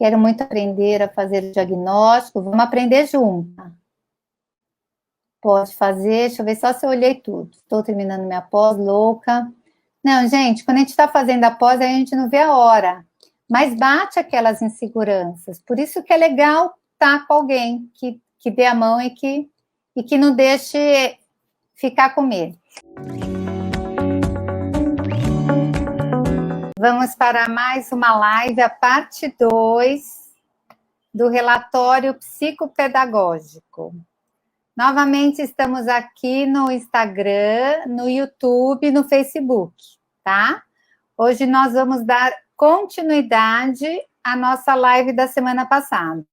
Quero muito aprender a fazer o diagnóstico. Vamos aprender junto. Pode fazer, deixa eu ver só se eu olhei tudo. Estou terminando minha pós, louca. Não, gente, quando a gente está fazendo a pós, a gente não vê a hora. Mas bate aquelas inseguranças. Por isso que é legal estar com alguém que dê a mão e que não deixe ficar com medo. Vamos para mais uma live, a parte 2 do relatório psicopedagógico. Novamente estamos aqui no Instagram, no YouTube, no Facebook, tá? Hoje nós vamos dar continuidade à nossa live da semana passada,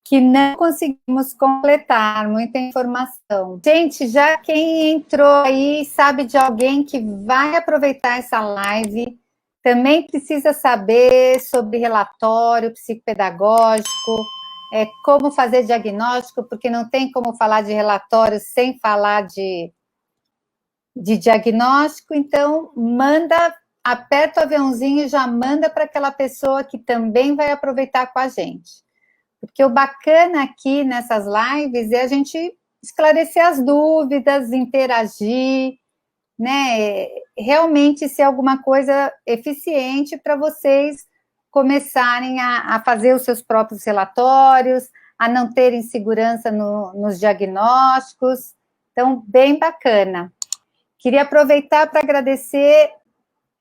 que não conseguimos completar, muita informação. Gente, já quem entrou aí sabe de alguém que vai aproveitar essa live, também precisa saber sobre relatório psicopedagógico, como fazer diagnóstico, porque não tem como falar de relatório sem falar de diagnóstico, então aperta o aviãozinho e já manda para aquela pessoa que também vai aproveitar com a gente. Porque o bacana aqui nessas lives é a gente esclarecer as dúvidas, interagir, né? Realmente ser alguma coisa eficiente para vocês começarem a fazer os seus próprios relatórios, a não terem segurança nos diagnósticos. Então, bem bacana. Queria aproveitar para agradecer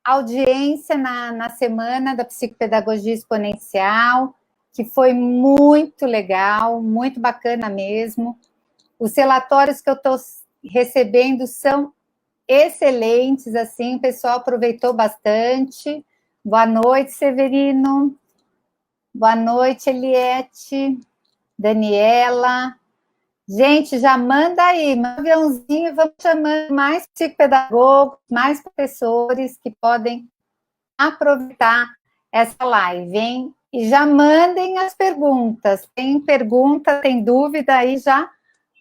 a audiência na semana da Psicopedagogia Exponencial, que foi muito legal, muito bacana mesmo. Os relatórios que eu estou recebendo são excelentes, assim, o pessoal aproveitou bastante. Boa noite, Severino. Boa noite, Eliette, Daniela. Gente, já manda aí, manda um aviãozinho, vamos chamando mais psicopedagogos, mais professores que podem aproveitar essa live, hein? E já mandem as perguntas. Tem pergunta, tem dúvida aí, já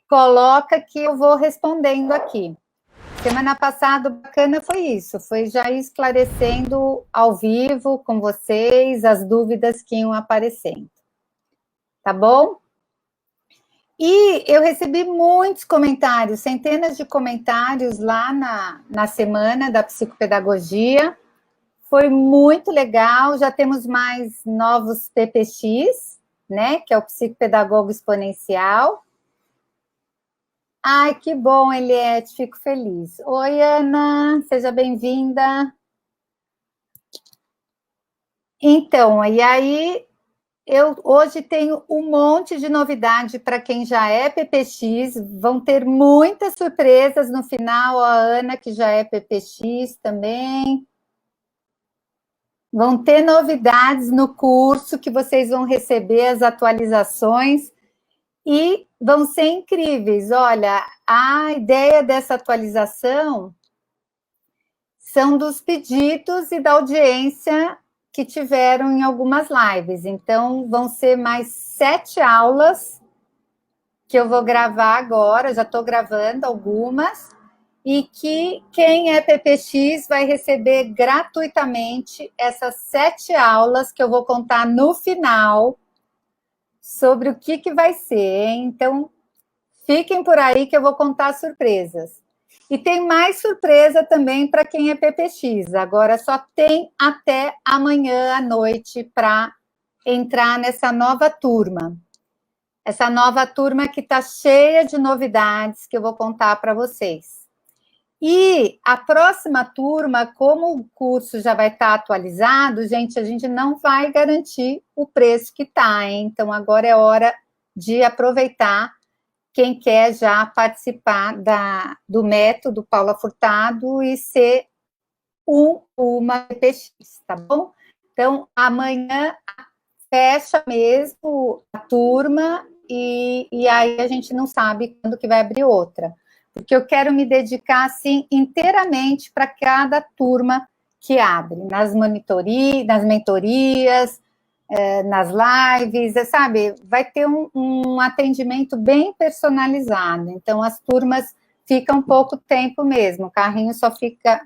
coloca que eu vou respondendo aqui. Semana passada, bacana foi isso, foi já esclarecendo ao vivo com vocês as dúvidas que iam aparecendo. Tá bom? E eu recebi muitos comentários, centenas de comentários lá na semana da psicopedagogia. Foi muito legal, já temos mais novos PPX, né, que é o Psicopedagogo Exponencial. Ai, que bom, Eliette, fico feliz. Oi, Ana, seja bem-vinda. Então, e aí, eu hoje tenho um monte de novidade para quem já é PPX, vão ter muitas surpresas no final, a Ana, que já é PPX também. Vão ter novidades no curso que vocês vão receber as atualizações e vão ser incríveis. Olha, a ideia dessa atualização são dos pedidos e da audiência que tiveram em algumas lives. Então, vão ser mais 7 aulas que eu vou gravar agora, já estou gravando algumas, e que quem é PPX vai receber gratuitamente essas 7 aulas que eu vou contar no final sobre o que vai ser, hein? Então, fiquem por aí que eu vou contar surpresas. E tem mais surpresa também para quem é PPX. Agora só tem até amanhã à noite para entrar nessa nova turma. Essa nova turma que está cheia de novidades que eu vou contar para vocês. E a próxima turma, como o curso já vai estar atualizado, gente, a gente não vai garantir o preço que está, hein? Então, agora é hora de aproveitar quem quer já participar do método Paula Furtado e ser uma PPX, tá bom? Então, amanhã fecha mesmo a turma e aí a gente não sabe quando que vai abrir outra. Porque eu quero me dedicar, assim, inteiramente para cada turma que abre, nas mentorias, nas lives, sabe? Vai ter um atendimento bem personalizado. Então, as turmas ficam pouco tempo mesmo. O carrinho só fica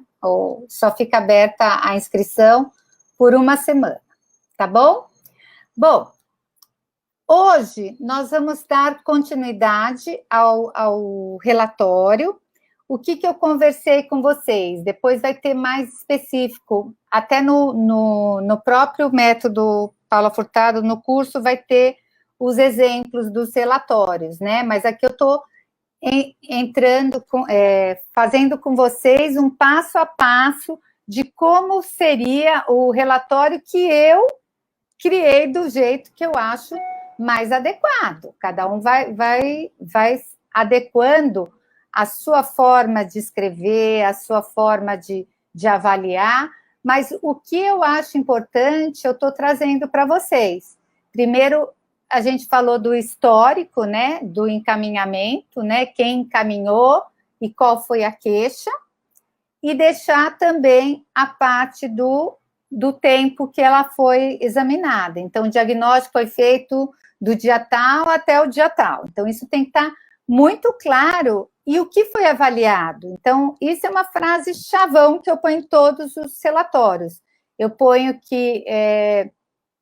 aberta a inscrição por uma semana, tá bom? Bom, hoje nós vamos dar continuidade ao relatório. O que eu conversei com vocês? Depois vai ter mais específico, até no próprio método Paula Furtado, no curso vai ter os exemplos dos relatórios, né? Mas aqui eu estou fazendo com vocês um passo a passo de como seria o relatório que eu criei do jeito que eu acho mais adequado. Cada um vai adequando a sua forma de escrever, a sua forma de avaliar, mas o que eu acho importante, eu estou trazendo para vocês. Primeiro, a gente falou do histórico, né, do encaminhamento, né, quem encaminhou e qual foi a queixa, e deixar também a parte do tempo que ela foi examinada. Então, o diagnóstico foi feito do dia tal até o dia tal. Então, isso tem que estar muito claro. E o que foi avaliado? Então, isso é uma frase chavão que eu ponho em todos os relatórios. Eu ponho que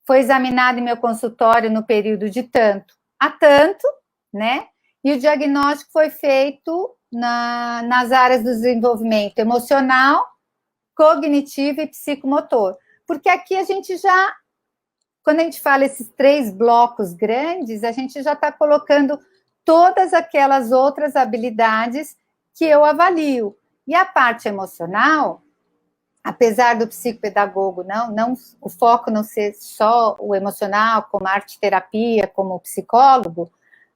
foi examinado em meu consultório no período de tanto a tanto, né? E o diagnóstico foi feito nas áreas do desenvolvimento emocional, cognitivo e psicomotor. Porque aqui a gente já, quando a gente fala esses 3 blocos grandes, a gente já está colocando todas aquelas outras habilidades que eu avalio. E a parte emocional, apesar do psicopedagogo não o foco não ser só o emocional, como a arte-terapia, como o psicólogo,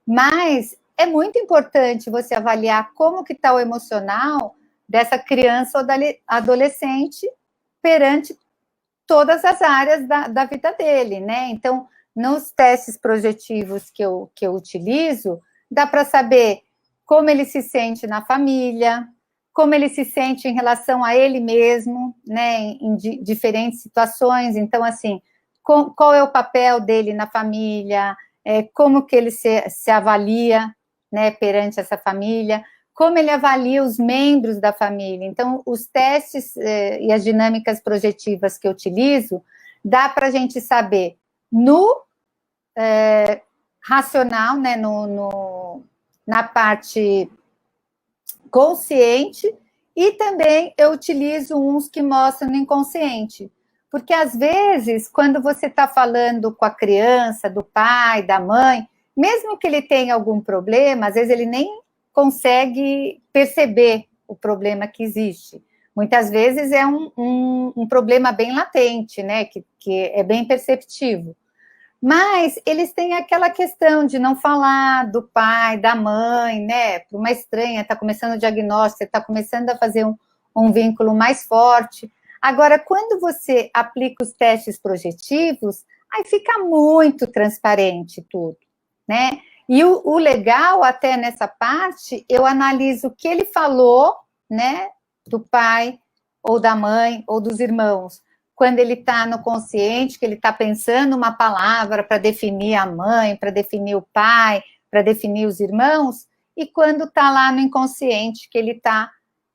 mas é muito importante você avaliar como que está o emocional dessa criança ou adolescente perante todas as áreas da vida dele, né? Então, nos testes projetivos que eu utilizo, dá para saber como ele se sente na família, como ele se sente em relação a ele mesmo, né, em diferentes situações. Então, assim, qual é o papel dele na família, como que ele se avalia, né, perante essa família, como ele avalia os membros da família. Então, os testes e as dinâmicas projetivas que eu utilizo, dá para a gente saber no racional, né, na parte consciente, e também eu utilizo uns que mostram no inconsciente. Porque, às vezes, quando você está falando com a criança, do pai, da mãe, mesmo que ele tenha algum problema, às vezes ele nem consegue perceber o problema que existe. Muitas vezes é um problema bem latente, né, que é bem perceptível. Mas eles têm aquela questão de não falar do pai, da mãe, né, para uma estranha, está começando o diagnóstico, está começando a fazer um vínculo mais forte. Agora, quando você aplica os testes projetivos, aí fica muito transparente tudo, né? E o legal, até nessa parte, eu analiso o que ele falou, né, do pai, ou da mãe, ou dos irmãos, quando ele está no consciente, que ele está pensando uma palavra para definir a mãe, para definir o pai, para definir os irmãos, e quando está lá no inconsciente, que ele está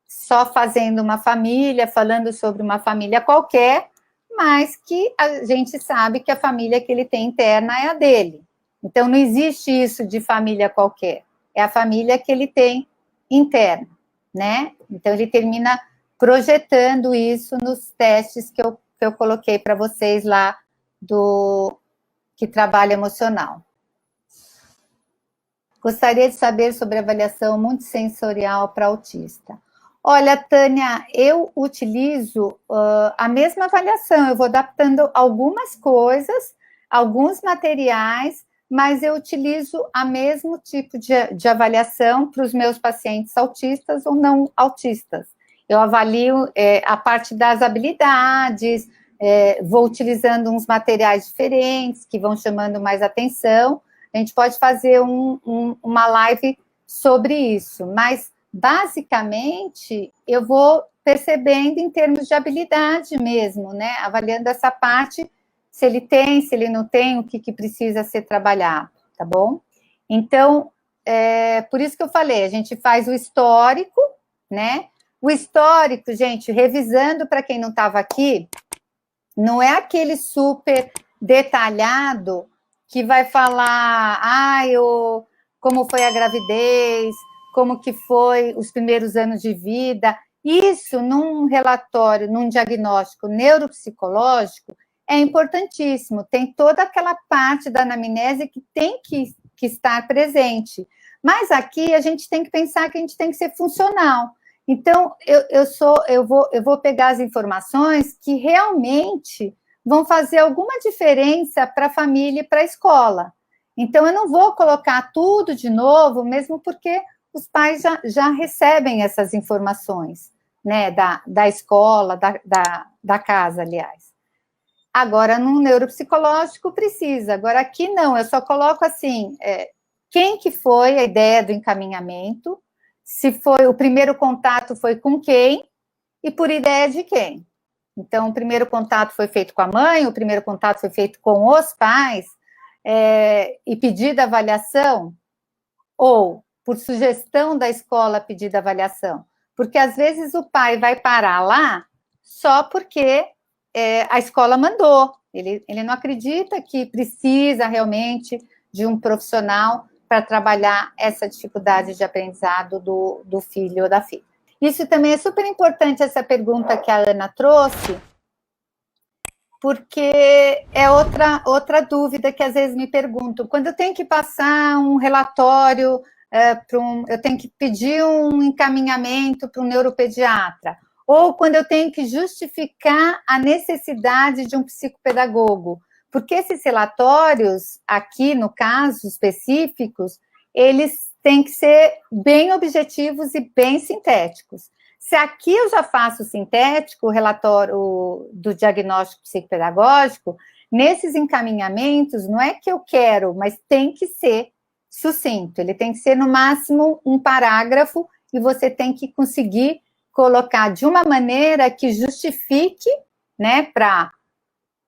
só fazendo uma família, falando sobre uma família qualquer, mas que a gente sabe que a família que ele tem interna é a dele. Então, não existe isso de família qualquer, é a família que ele tem interna, né? Então, ele termina projetando isso nos testes que eu coloquei para vocês lá do que trabalha emocional. Gostaria de saber sobre avaliação multissensorial para autista. Olha, Tânia, eu utilizo a mesma avaliação, eu vou adaptando algumas coisas, alguns materiais, mas eu utilizo o mesmo tipo de avaliação para os meus pacientes autistas ou não autistas. Eu avalio a parte das habilidades, vou utilizando uns materiais diferentes que vão chamando mais atenção. A gente pode fazer uma live sobre isso, mas basicamente eu vou percebendo em termos de habilidade mesmo, né? Avaliando essa parte, se ele tem, se ele não tem, o que precisa ser trabalhado, tá bom? Então, por isso que eu falei, a gente faz o histórico, né? O histórico, gente, revisando para quem não estava aqui, não é aquele super detalhado que vai falar, como foi a gravidez, como que foi os primeiros anos de vida. Isso, num relatório, num diagnóstico neuropsicológico, é importantíssimo. Tem toda aquela parte da anamnese que tem que estar presente. Mas aqui a gente tem que pensar que a gente tem que ser funcional. Então, eu vou pegar as informações que realmente vão fazer alguma diferença para a família e para a escola. Então, eu não vou colocar tudo de novo, mesmo porque os pais já recebem essas informações, né, da escola, da casa, aliás. Agora, no neuropsicológico, precisa. Agora, aqui não, eu só coloco assim, quem que foi a ideia do encaminhamento, se foi o primeiro contato foi com quem e por ideia de quem. Então, o primeiro contato foi feito com a mãe, o primeiro contato foi feito com os pais, e pedida avaliação, ou por sugestão da escola pedida avaliação. Porque, às vezes, o pai vai parar lá só porque a escola mandou. Ele não acredita que precisa realmente de um profissional para trabalhar essa dificuldade de aprendizado do filho ou da filha. Isso também é super importante, essa pergunta que a Ana trouxe, porque é outra dúvida que às vezes me perguntam. Quando eu tenho que passar um relatório, eu tenho que pedir um encaminhamento para um neuropediatra, ou quando eu tenho que justificar a necessidade de um psicopedagogo, porque esses relatórios, aqui no caso específicos, eles têm que ser bem objetivos e bem sintéticos. Se aqui eu já faço sintético, o relatório do diagnóstico psicopedagógico, nesses encaminhamentos, não é que eu quero, mas tem que ser sucinto. Ele tem que ser, no máximo, um parágrafo, e você tem que conseguir colocar de uma maneira que justifique, né, para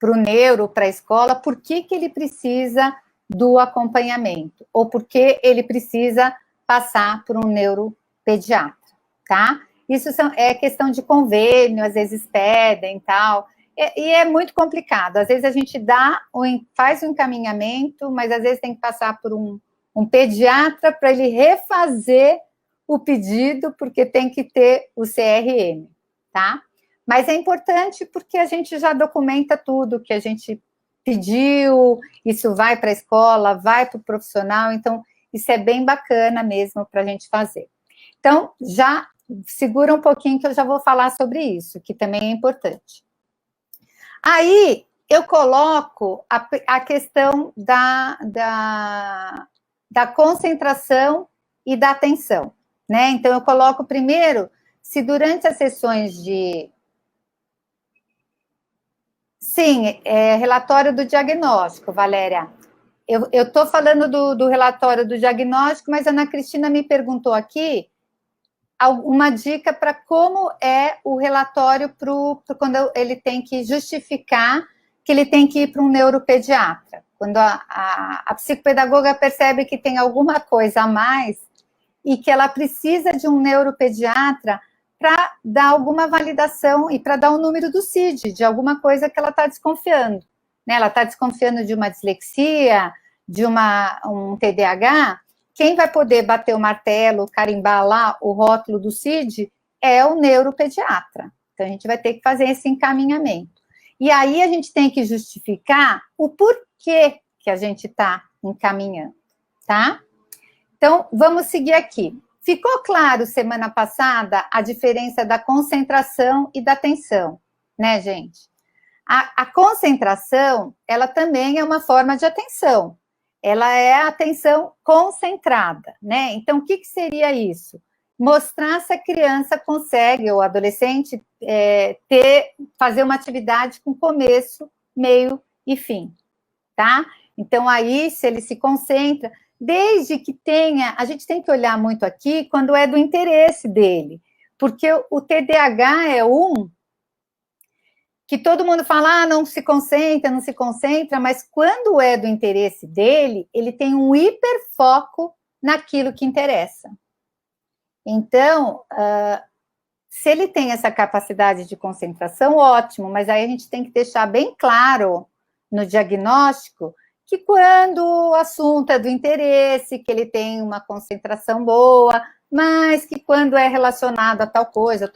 o neuro, para a escola, por que ele precisa do acompanhamento, ou por que ele precisa passar por um neuropediatra, tá? Isso é questão de convênio, às vezes pedem e tal, e é muito complicado. Às vezes a gente faz o encaminhamento, mas às vezes tem que passar por um pediatra para ele refazer o pedido, porque tem que ter o CRM, tá? Mas é importante porque a gente já documenta tudo que a gente pediu, isso vai para a escola, vai para o profissional, então isso é bem bacana mesmo para a gente fazer. Então, já segura um pouquinho que eu já vou falar sobre isso, que também é importante. Aí, eu coloco a questão da concentração e da atenção, né? Então, eu coloco primeiro, se durante as sessões de... Sim, relatório do diagnóstico, Valéria. Eu estou falando do relatório do diagnóstico, mas a Ana Cristina me perguntou aqui uma dica para como é o relatório quando ele tem que justificar que ele tem que ir para um neuropediatra. Quando a psicopedagoga percebe que tem alguma coisa a mais e que ela precisa de um neuropediatra para dar alguma validação e para dar o número do CID, de alguma coisa que ela está desconfiando. Né? Ela está desconfiando de uma dislexia, de um TDAH. Quem vai poder bater o martelo, carimbar lá o rótulo do CID é o neuropediatra. Então, a gente vai ter que fazer esse encaminhamento. E aí, a gente tem que justificar o porquê que a gente está encaminhando, tá? Então, vamos seguir aqui. Ficou claro, semana passada, a diferença da concentração e da atenção, né, gente? A concentração, ela também é uma forma de atenção. Ela é a atenção concentrada, né? Então, o que seria isso? Mostrar se a criança consegue, ou adolescente, fazer uma atividade com começo, meio e fim, tá? Então, aí, se ele se concentra, desde que tenha... A gente tem que olhar muito aqui quando é do interesse dele, porque o TDAH é que todo mundo fala, não se concentra, não se concentra, mas quando é do interesse dele, ele tem um hiperfoco naquilo que interessa. Então, se ele tem essa capacidade de concentração, ótimo, mas aí a gente tem que deixar bem claro no diagnóstico que quando o assunto é do interesse, que ele tem uma concentração boa, mas que quando é relacionado a tal coisa,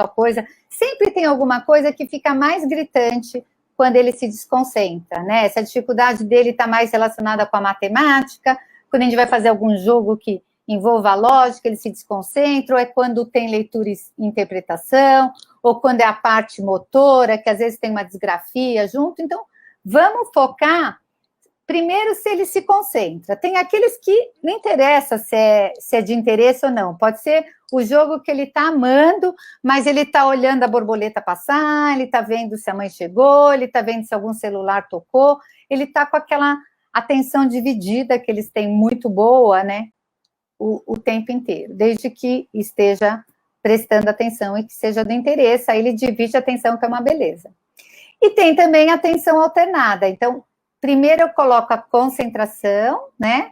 sempre tem alguma coisa que fica mais gritante quando ele se desconcentra, né? Essa dificuldade dele está mais relacionada com a matemática, quando a gente vai fazer algum jogo que envolva a lógica, ele se desconcentra, ou é quando tem leitura e interpretação, ou quando é a parte motora, que às vezes tem uma disgrafia junto. Então, vamos focar primeiro se ele se concentra. Tem aqueles que não interessa se é de interesse ou não. Pode ser o jogo que ele está amando, mas ele está olhando a borboleta passar, ele está vendo se a mãe chegou, ele está vendo se algum celular tocou, ele está com aquela atenção dividida que eles têm muito boa, né? O tempo inteiro, desde que esteja prestando atenção e que seja do interesse, aí ele divide a atenção, que é uma beleza. E tem também a atenção alternada. Então, primeiro eu coloco a concentração, né?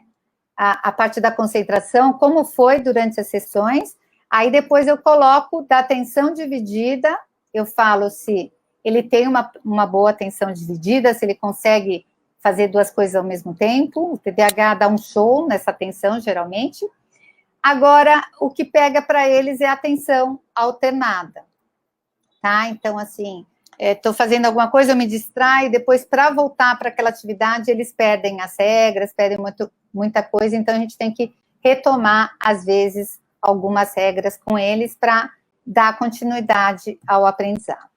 A parte da concentração, como foi durante as sessões. Aí depois eu coloco da atenção dividida, eu falo se ele tem uma boa atenção dividida, se ele consegue fazer duas coisas ao mesmo tempo. O TDAH dá um show nessa atenção, geralmente. Agora, o que pega para eles é a atenção alternada, tá? Então, assim, estou fazendo alguma coisa, eu me distraio, depois, para voltar para aquela atividade, eles perdem as regras, perdem muita coisa, então a gente tem que retomar, às vezes, algumas regras com eles para dar continuidade ao aprendizado.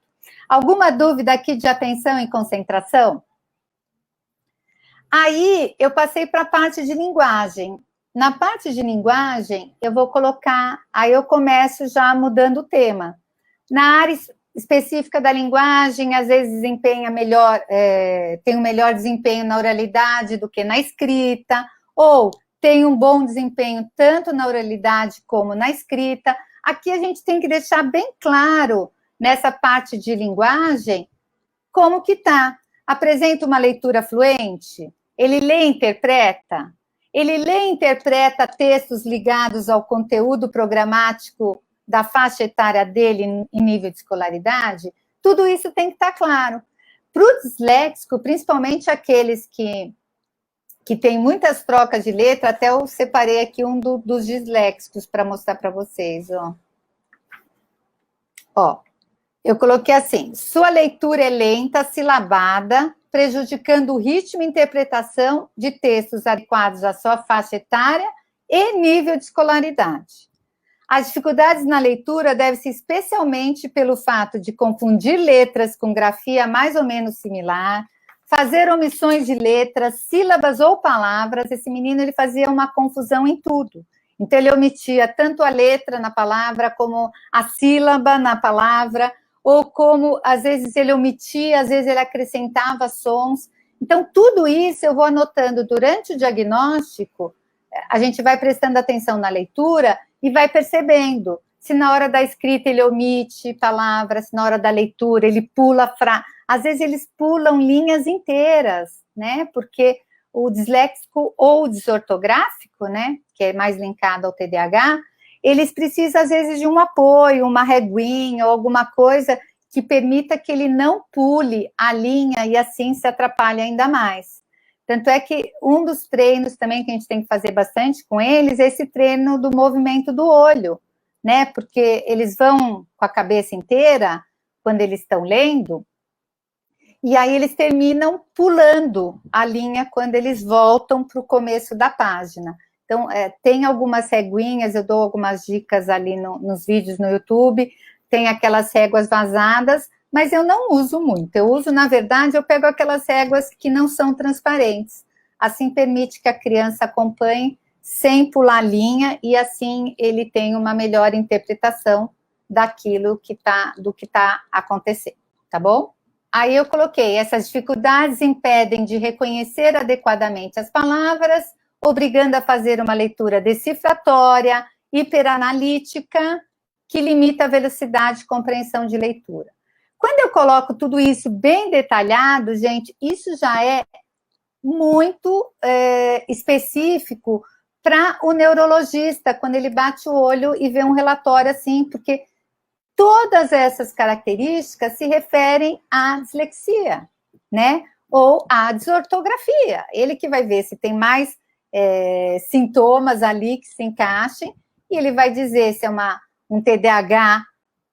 Alguma dúvida aqui de atenção e concentração? Aí, eu passei para a parte de linguagem. Na parte de linguagem, eu vou colocar, aí eu começo já mudando o tema. Na área específica da linguagem, às vezes desempenha melhor, tem um melhor desempenho na oralidade do que na escrita, ou tem um bom desempenho tanto na oralidade como na escrita. Aqui a gente tem que deixar bem claro, nessa parte de linguagem, como que está. Apresenta uma leitura fluente? Ele lê e interpreta? Ele lê e interpreta textos ligados ao conteúdo programático da faixa etária dele em nível de escolaridade? Tudo isso tem que estar claro. Para o disléxico, principalmente aqueles que tem muitas trocas de letra, até eu separei aqui um dos disléxicos para mostrar para vocês. Ó, eu coloquei assim: sua leitura é lenta, silabada, prejudicando o ritmo e interpretação de textos adequados à sua faixa etária e nível de escolaridade. As dificuldades na leitura devem-se especialmente pelo fato de confundir letras com grafia mais ou menos similar, fazer omissões de letras, sílabas ou palavras. Esse menino, ele fazia uma confusão em tudo. Então, ele omitia tanto a letra na palavra, como a sílaba na palavra, ou como, às vezes, ele omitia, às vezes ele acrescentava sons. Então, tudo isso eu vou anotando durante o diagnóstico, a gente vai prestando atenção na leitura e vai percebendo se na hora da escrita ele omite palavras, se na hora da leitura ele pula frases. Às vezes eles pulam linhas inteiras, né? Porque o disléxico ou o desortográfico, né, que é mais linkado ao TDAH, eles precisam, às vezes, de um apoio, uma reguinha ou alguma coisa que permita que ele não pule a linha e assim se atrapalhe ainda mais. Tanto é que um dos treinos também que a gente tem que fazer bastante com eles é esse treino do movimento do olho, né? Porque eles vão com a cabeça inteira quando eles estão lendo, e aí eles terminam pulando a linha quando eles voltam para o começo da página. Então, tem algumas reguinhas, eu dou algumas dicas ali nos vídeos no YouTube, tem aquelas réguas vazadas, mas eu não uso muito. Eu uso, na verdade, eu pego aquelas réguas que não são transparentes. Assim permite que a criança acompanhe sem pular linha e assim ele tem uma melhor interpretação daquilo do que está acontecendo, tá bom? Aí eu coloquei: essas dificuldades impedem de reconhecer adequadamente as palavras, obrigando a fazer uma leitura decifratória, hiperanalítica, que limita a velocidade de compreensão de leitura. Quando eu coloco tudo isso bem detalhado, gente, isso já é muito específico para o neurologista, quando ele bate o olho e vê um relatório assim, porque todas essas características se referem à dislexia, né? ou a desortografia. Ele que vai ver se tem mais sintomas ali que se encaixem, e ele vai dizer se é um TDAH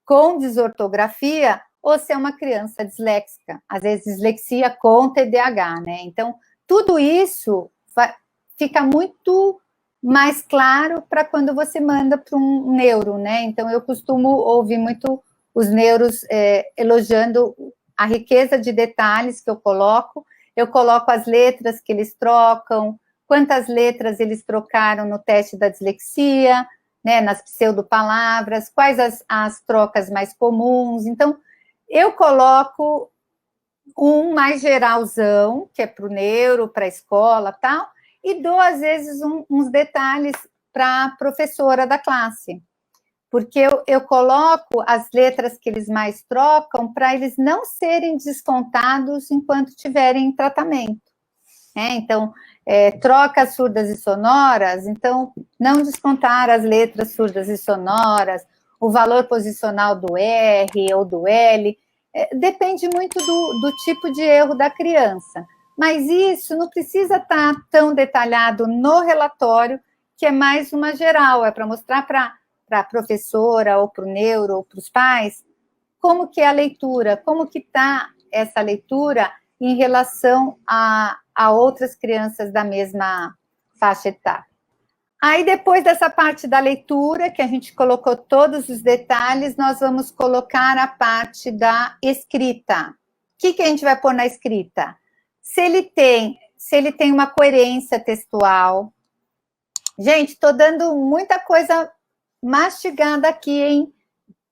com desortografia ou se é uma criança disléxica. Às vezes, dislexia com TDAH, né? Então, tudo isso fica muito mais claro para quando você manda para um neuro, né? Então, eu costumo ouvir muito os neuros elogiando a riqueza de detalhes que eu coloco as letras que eles trocam, quantas letras eles trocaram no teste da dislexia, né, nas pseudopalavras, quais as trocas mais comuns. Então, eu coloco um mais geralzão, que é para o neuro, para a escola, tal, e dou, às vezes, uns detalhes para a professora da classe, porque eu coloco as letras que eles mais trocam para eles não serem descontados enquanto estiverem em tratamento. Então, trocas surdas e sonoras, então, não descontar as letras surdas e sonoras, o valor posicional do R ou do L, depende muito do tipo de erro da criança. Mas isso não precisa estar tão detalhado no relatório, que é mais uma geral, é para mostrar para a professora, ou para o neuro, ou para os pais, como que é a leitura, como que está essa leitura em relação a outras crianças da mesma faixa etária. Aí, depois dessa parte da leitura, que a gente colocou todos os detalhes, nós vamos colocar a parte da escrita. O que a gente vai pôr na escrita? Se ele tem uma coerência textual. Gente, estou dando muita coisa mastigada aqui, hein?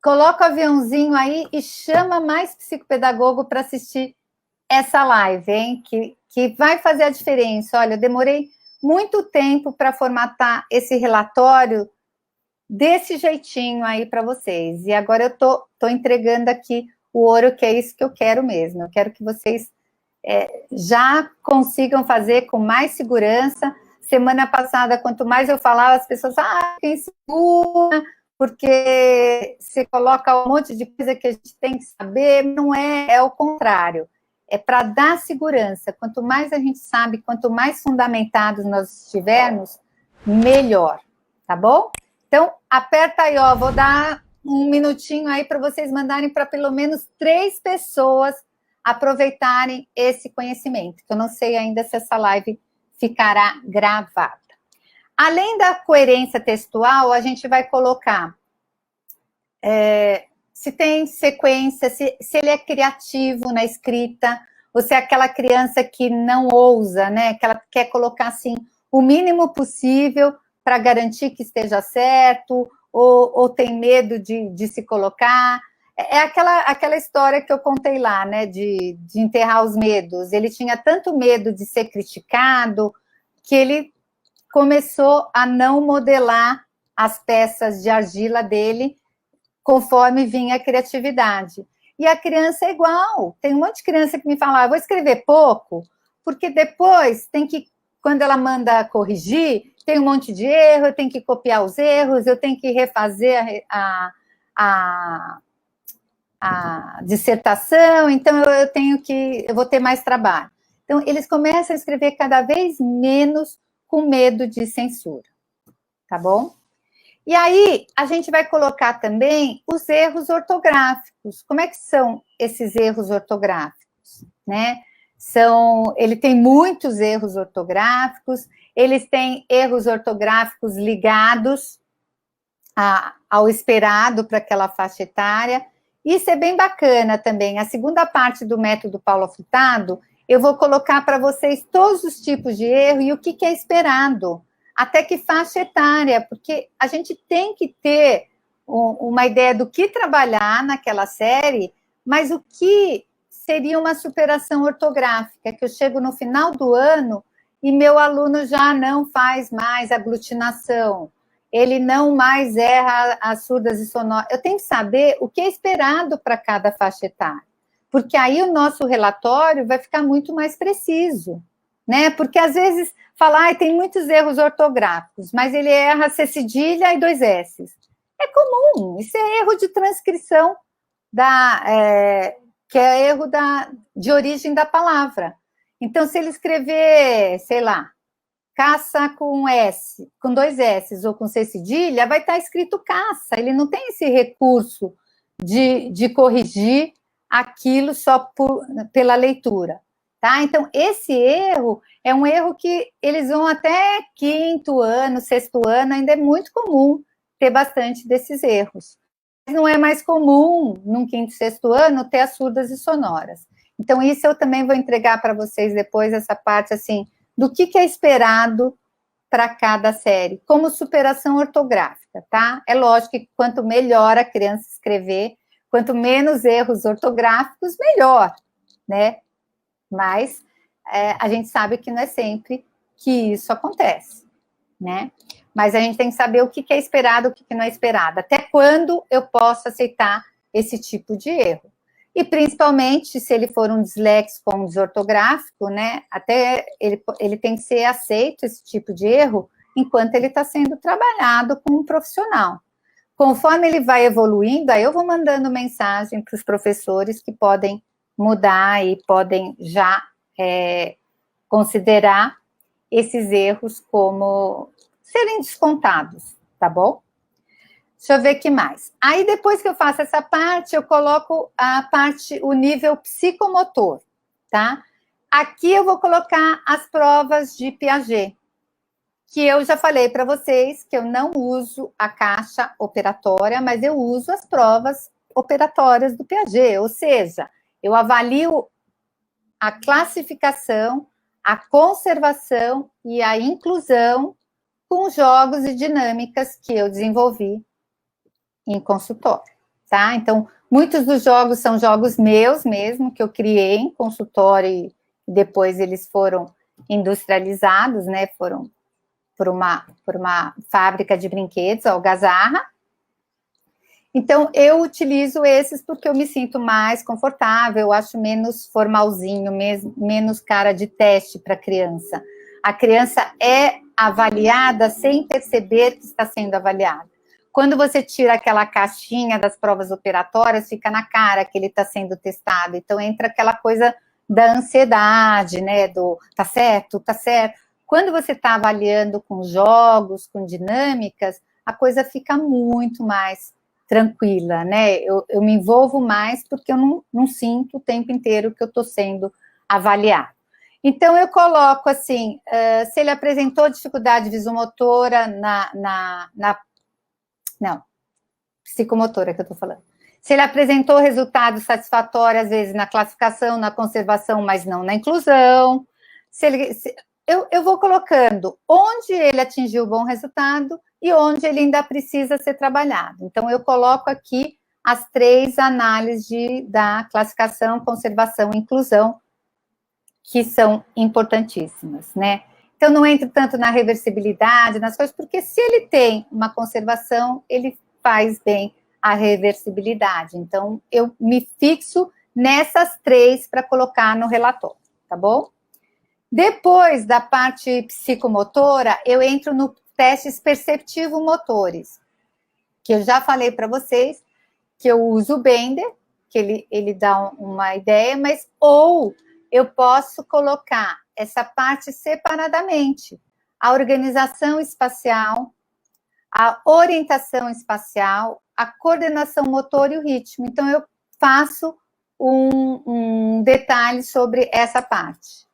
Coloca o aviãozinho aí e chama mais psicopedagogo para assistir essa live, hein? Que vai fazer a diferença. Olha, eu demorei muito tempo para formatar esse relatório desse jeitinho aí para vocês. E agora eu tô entregando aqui o ouro, que é isso que eu quero mesmo. Eu quero que vocês já consigam fazer com mais segurança. Semana passada, quanto mais eu falava, as pessoas, quem segura, porque você coloca um monte de coisa que a gente tem que saber. Não é o contrário. É para dar segurança. Quanto mais a gente sabe, quanto mais fundamentados nós estivermos, melhor, tá bom? Então, aperta aí, ó, vou dar um minutinho aí para vocês mandarem para pelo menos 3 pessoas aproveitarem esse conhecimento, que eu não sei ainda se essa live ficará gravada. Além da coerência textual, a gente vai colocar se tem sequência, se ele é criativo na escrita, ou se é aquela criança que não ousa, né? Que ela quer colocar assim o mínimo possível para garantir que esteja certo, ou tem medo de se colocar. É aquela história que eu contei lá, né? De enterrar os medos. Ele tinha tanto medo de ser criticado que ele começou a não modelar as peças de argila dele conforme vinha a criatividade. E a criança é igual. Tem um monte de criança que me fala, vou escrever pouco, porque depois tem que, quando ela manda corrigir, tem um monte de erro, eu tenho que copiar os erros, eu tenho que refazer a dissertação, então eu vou ter mais trabalho. Então, eles começam a escrever cada vez menos com medo de censura, tá bom? E aí, a gente vai colocar também os erros ortográficos. Como é que são esses erros ortográficos, né? Ele tem muitos erros ortográficos, eles têm erros ortográficos ligados ao esperado para aquela faixa etária. Isso é bem bacana também. A segunda parte do método Paulo Furtado, eu vou colocar para vocês todos os tipos de erro e o que é esperado, até que faixa etária, porque a gente tem que ter uma ideia do que trabalhar naquela série, mas o que seria uma superação ortográfica, que eu chego no final do ano e meu aluno já não faz mais aglutinação, ele não mais erra as surdas e sonoras. Eu tenho que saber o que é esperado para cada faixa etária, porque aí o nosso relatório vai ficar muito mais preciso, né? Porque às vezes fala, tem muitos erros ortográficos, mas ele erra C cedilha e 2 S. É comum, isso é erro de transcrição, que é erro de origem da palavra. Então, se ele escrever, sei lá, caça com S, com 2 S ou com C cedilha, vai estar escrito caça. Ele não tem esse recurso de corrigir aquilo só pela leitura. Tá? Então, esse erro é um erro que eles vão até 5º ano, 6º ano, ainda é muito comum ter bastante desses erros. Mas não é mais comum, num 5º, 6º ano, ter as surdas e sonoras. Então, isso eu também vou entregar para vocês depois, essa parte, assim, do que é esperado para cada série, como superação ortográfica, tá? É lógico que quanto melhor a criança escrever, quanto menos erros ortográficos, melhor, né? Mas a gente sabe que não é sempre que isso acontece, né? Mas a gente tem que saber o que é esperado, o que não é esperado, até quando eu posso aceitar esse tipo de erro. E principalmente se ele for um disléxico ou um desortográfico, né? Até ele tem que ser aceito, esse tipo de erro, enquanto ele está sendo trabalhado com um profissional. Conforme ele vai evoluindo, aí eu vou mandando mensagem para os professores que podem mudar e podem já considerar esses erros como serem descontados, tá bom? Deixa eu ver o que mais. Aí, depois que eu faço essa parte, eu coloco o nível psicomotor, tá? Aqui eu vou colocar as provas de Piaget, que eu já falei para vocês que eu não uso a caixa operatória, mas eu uso as provas operatórias do Piaget, ou seja, eu avalio a classificação, a conservação e a inclusão com jogos e dinâmicas que eu desenvolvi em consultório, tá? Então, muitos dos jogos são jogos meus mesmo, que eu criei em consultório e depois eles foram industrializados, né? Foram por uma fábrica de brinquedos, a Algazarra. Então, eu utilizo esses porque eu me sinto mais confortável, eu acho menos formalzinho, menos cara de teste para a criança. A criança é avaliada sem perceber que está sendo avaliada. Quando você tira aquela caixinha das provas operatórias, fica na cara que ele está sendo testado. Então, entra aquela coisa da ansiedade, né? Do tá certo, tá certo. Quando você está avaliando com jogos, com dinâmicas, a coisa fica muito mais tranquila, né? Eu me envolvo mais porque eu não sinto o tempo inteiro que eu estou sendo avaliado. Então, eu coloco assim, se ele apresentou dificuldade visomotora não, psicomotora que eu estou falando. Se ele apresentou resultado satisfatório, às vezes, na classificação, na conservação, mas não na inclusão. Eu vou colocando onde ele atingiu bom resultado e onde ele ainda precisa ser trabalhado. Então, eu coloco aqui as 3 análises da classificação, conservação e inclusão, que são importantíssimas, né? Então, não entro tanto na reversibilidade, nas coisas, porque se ele tem uma conservação, ele faz bem a reversibilidade. Então, eu me fixo nessas 3 para colocar no relatório, tá bom? Depois da parte psicomotora, eu entro no testes perceptivo-motores, que eu já falei para vocês, que eu uso o Bender, que ele dá uma ideia, mas ou eu posso colocar essa parte separadamente. A organização espacial, a orientação espacial, a coordenação motor e o ritmo. Então, eu faço um detalhe sobre essa parte.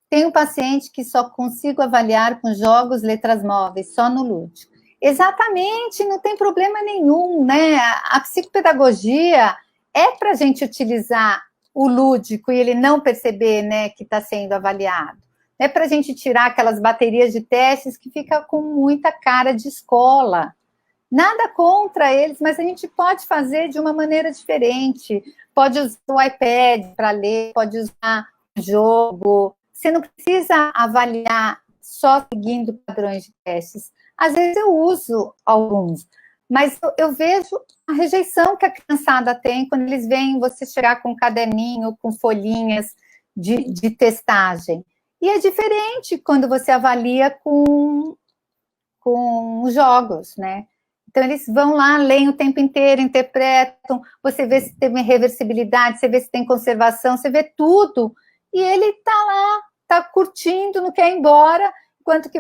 Tem um paciente que só consigo avaliar com jogos, letras móveis, só no lúdico. Exatamente, não tem problema nenhum, né? A psicopedagogia é para a gente utilizar o lúdico e ele não perceber, né, que está sendo avaliado. É para a gente tirar aquelas baterias de testes que fica com muita cara de escola. Nada contra eles, mas a gente pode fazer de uma maneira diferente. Pode usar o iPad para ler, pode usar o jogo. Você não precisa avaliar só seguindo padrões de testes. Às vezes eu uso alguns, mas eu vejo a rejeição que a criançada tem quando eles veem você chegar com um caderninho, com folhinhas de testagem. E é diferente quando você avalia com jogos, né? Então, eles vão lá, leem o tempo inteiro, interpretam, você vê se tem reversibilidade, você vê se tem conservação, você vê tudo, e ele está lá está curtindo, não quer ir embora, enquanto que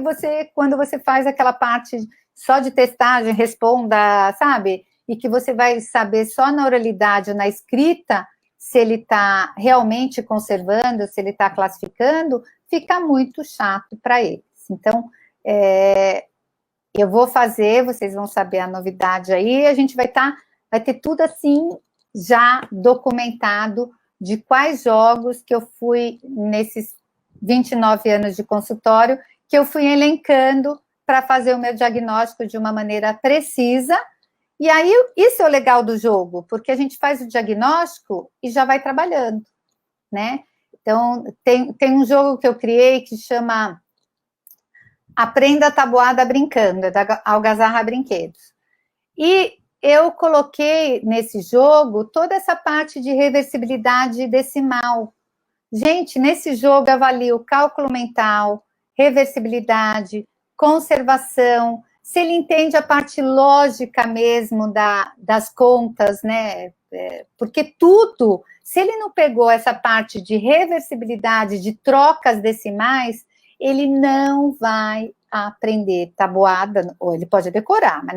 quando você faz aquela parte só de testagem, responda, sabe? E que você vai saber só na oralidade ou na escrita se ele está realmente conservando, se ele está classificando, fica muito chato para eles. Então, eu vou fazer, vocês vão saber a novidade aí, a gente vai ter tudo assim já documentado de quais jogos que eu fui nesses 29 anos de consultório, que eu fui elencando para fazer o meu diagnóstico de uma maneira precisa. E aí, isso é o legal do jogo, porque a gente faz o diagnóstico e já vai trabalhando, né? Então, tem um jogo que eu criei que chama Aprenda a Tabuada Brincando, é da Algazarra Brinquedos. E eu coloquei nesse jogo toda essa parte de reversibilidade decimal. Gente, nesse jogo eu avalio cálculo mental, reversibilidade, conservação, se ele entende a parte lógica mesmo das contas, né? Porque tudo, se ele não pegou essa parte de reversibilidade, de trocas decimais, ele não vai aprender tabuada, ou ele pode decorar, mas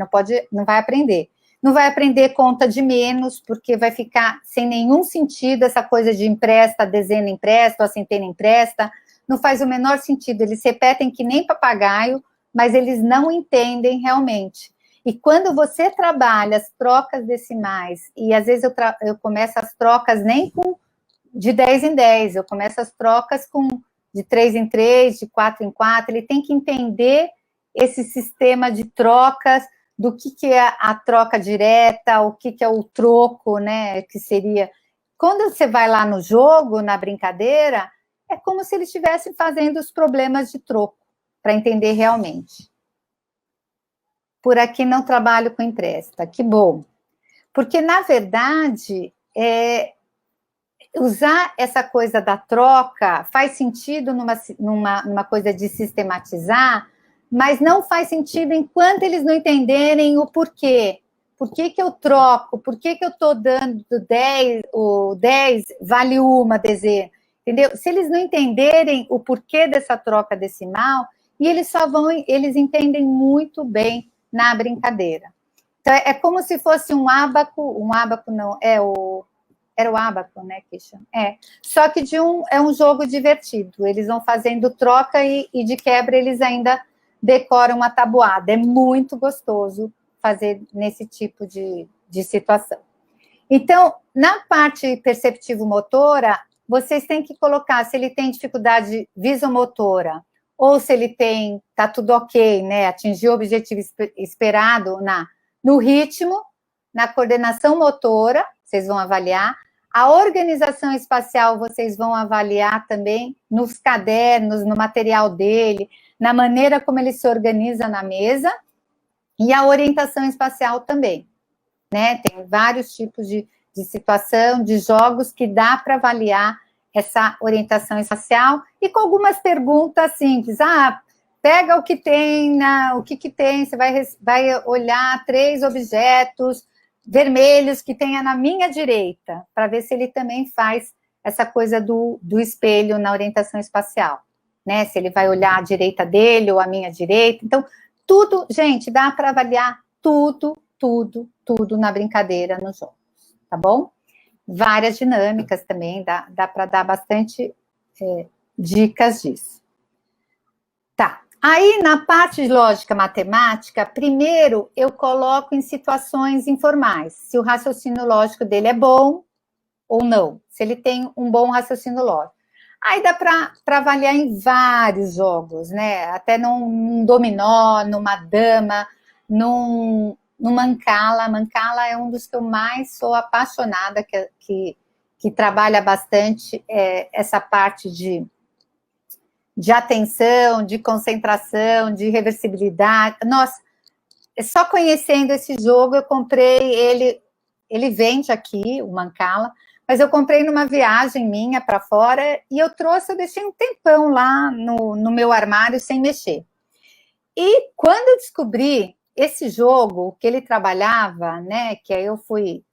não vai aprender. Não vai aprender conta de menos, porque vai ficar sem nenhum sentido essa coisa de empresta, dezena empresta, ou a centena empresta, não faz o menor sentido, eles repetem que nem papagaio, mas eles não entendem realmente. E quando você trabalha as trocas decimais, e às vezes eu começo as trocas nem de 10 em 10, eu começo as trocas de 3 em 3, de 4 em 4, ele tem que entender esse sistema de trocas, do que é a troca direta, o que é o troco, né, que seria... Quando você vai lá no jogo, na brincadeira, é como se eles estivessem fazendo os problemas de troco, para entender realmente. Por aqui não trabalho com empresta, que bom. Porque, na verdade, usar essa coisa da troca faz sentido numa coisa de sistematizar, mas não faz sentido enquanto eles não entenderem o porquê. Por que eu troco? Por que eu estou dando 10, o 10 vale uma dezena? Entendeu? Se eles não entenderem o porquê dessa troca decimal, e eles entendem muito bem na brincadeira. Então, é como se fosse um ábaco não, era o ábaco, né, que chama? Só que é um jogo divertido, eles vão fazendo troca e de quebra eles ainda decoram a tabuada, é muito gostoso fazer nesse tipo de situação. Então, na parte perceptivo-motora, vocês têm que colocar se ele tem dificuldade visomotora, ou se ele tá tudo ok, né, atingiu o objetivo esperado no ritmo, na coordenação motora, vocês vão avaliar, a organização espacial vocês vão avaliar também nos cadernos, no material dele, na maneira como ele se organiza na mesa, e a orientação espacial também, né? Tem vários tipos de situação, de jogos que dá para avaliar essa orientação espacial, e com algumas perguntas simples. Pega o que tem, o que tem, você vai olhar 3 objetos vermelhos que tenha na minha direita, para ver se ele também faz essa coisa do espelho na orientação espacial, né? Se ele vai olhar a direita dele ou a minha direita. Então, tudo, gente, dá para avaliar tudo na brincadeira, nos jogos, tá bom? Várias dinâmicas também, dá para dar bastante dicas disso. Tá. Aí, na parte de lógica matemática, primeiro eu coloco em situações informais, se o raciocínio lógico dele é bom ou não, se ele tem um bom raciocínio lógico. Aí dá para avaliar em vários jogos, né? Até num dominó, numa dama, num mancala. Mancala é um dos que eu mais sou apaixonada, que trabalha bastante essa parte de atenção, de concentração, de reversibilidade. Nossa, só conhecendo esse jogo, eu comprei ele vende aqui, o Mancala, mas eu comprei numa viagem minha para fora e eu deixei um tempão lá no meu armário sem mexer. E quando eu descobri esse jogo que ele trabalhava, né, que aí eu fui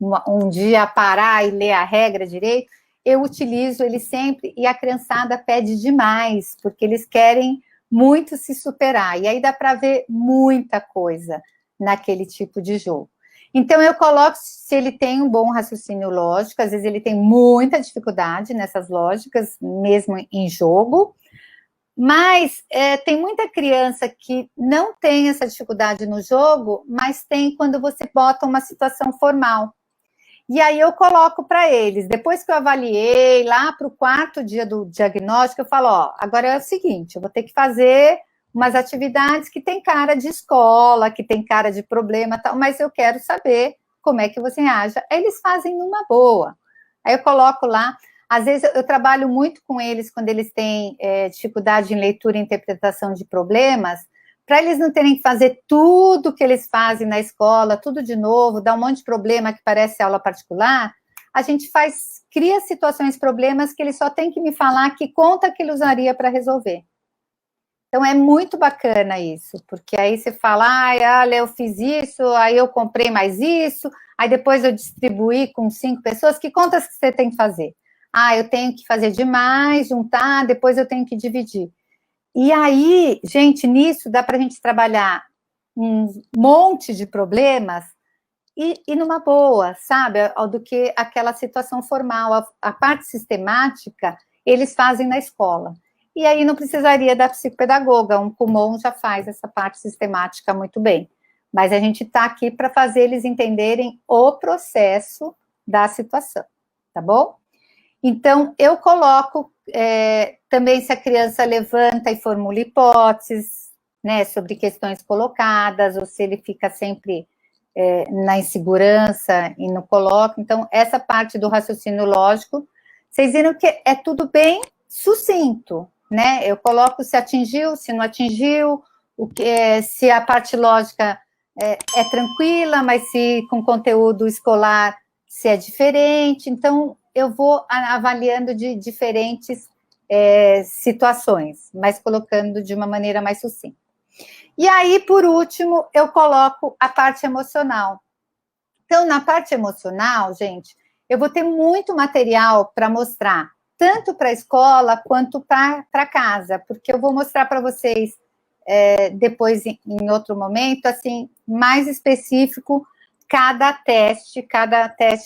um dia parar e ler a regra direito, eu utilizo ele sempre, e a criançada pede demais, porque eles querem muito se superar, e aí dá para ver muita coisa naquele tipo de jogo. Então, eu coloco se ele tem um bom raciocínio lógico, às vezes ele tem muita dificuldade nessas lógicas, mesmo em jogo, mas tem muita criança que não tem essa dificuldade no jogo, mas tem quando você bota uma situação formal. E aí eu coloco para eles, depois que eu avaliei, lá para o 4º dia do diagnóstico, eu falo, ó, agora é o seguinte, eu vou ter que fazer umas atividades que tem cara de escola, que tem cara de problema, tal, mas eu quero saber como é que você age. Aí eles fazem numa boa. Aí eu coloco lá, às vezes eu trabalho muito com eles quando eles têm dificuldade em leitura e interpretação de problemas, para eles não terem que fazer tudo que eles fazem na escola, tudo de novo, dar um monte de problema que parece aula particular, a gente cria situações, problemas que ele só tem que me falar que conta que ele usaria para resolver. Então, é muito bacana isso, porque aí você fala, olha, eu fiz isso, aí eu comprei mais isso, aí depois eu distribuí com 5 pessoas, que contas que você tem que fazer? Eu tenho que fazer demais, juntar, depois eu tenho que dividir. E aí, gente, nisso dá para a gente trabalhar um monte de problemas e numa boa, sabe? Do que aquela situação formal. A parte sistemática, eles fazem na escola. E aí não precisaria da psicopedagoga, um Kumon já faz essa parte sistemática muito bem. Mas a gente está aqui para fazer eles entenderem o processo da situação, tá bom? Então, eu coloco também se a criança levanta e formula hipóteses, né, sobre questões colocadas, ou se ele fica sempre na insegurança e não coloca. Então, essa parte do raciocínio lógico, vocês viram que é tudo bem sucinto, né? Eu coloco se atingiu, se não atingiu, se a parte lógica é tranquila, mas se com conteúdo escolar, se é diferente. Então, eu vou avaliando de diferentes situações, mas colocando de uma maneira mais sucinta. E aí, por último, eu coloco a parte emocional. Então, na parte emocional, gente, eu vou ter muito material para mostrar, tanto para a escola quanto para casa, porque eu vou mostrar para vocês depois, em outro momento, assim, mais específico, cada teste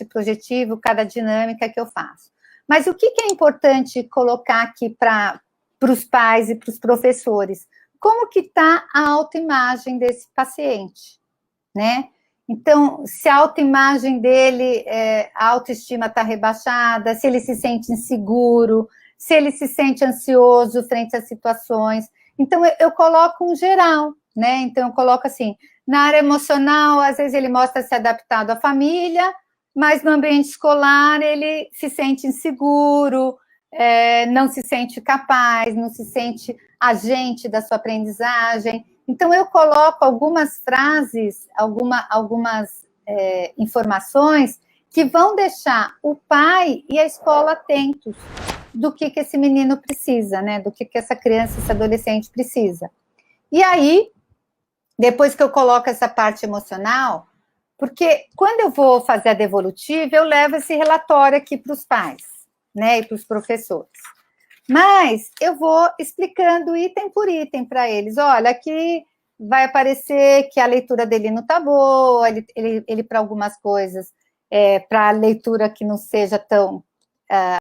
projetivo, cada dinâmica que eu faço. Mas o que é importante colocar aqui para os pais e para os professores? Como que está a autoimagem desse paciente, né? Então, se a autoimagem dele, a autoestima está rebaixada, se ele se sente inseguro, se ele se sente ansioso frente às situações. Então, eu coloco um geral, né? Então, eu coloco assim, na área emocional, às vezes ele mostra se adaptado à família, mas no ambiente escolar ele se sente inseguro, não se sente capaz, não se sente agente da sua aprendizagem. Então, eu coloco algumas frases, algumas informações que vão deixar o pai e a escola atentos do que esse menino precisa, né? Do que essa criança, esse adolescente precisa. E aí, depois que eu coloco essa parte emocional, porque quando eu vou fazer a devolutiva, eu levo esse relatório aqui para os pais, né? E para os professores. Mas eu vou explicando item por item para eles. Olha, aqui vai aparecer que a leitura dele não está boa, ele para algumas coisas, para a leitura que não seja tão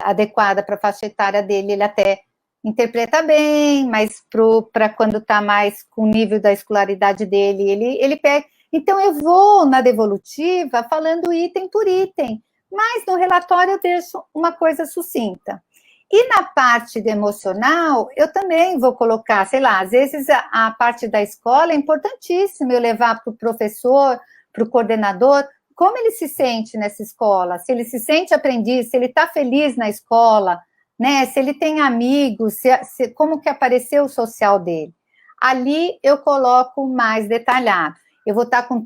adequada para a faixa etária dele, ele até interpreta bem, mas para quando está mais com o nível da escolaridade dele, ele pega. Então, eu vou na devolutiva falando item por item, mas no relatório eu deixo uma coisa sucinta. E na parte do emocional, eu também vou colocar, sei lá, às vezes a parte da escola é importantíssima eu levar para o professor, para o coordenador, como ele se sente nessa escola, se ele se sente aprendiz, se ele está feliz na escola, né? Se ele tem amigos, como que apareceu o social dele. Ali eu coloco mais detalhado. Eu vou estar com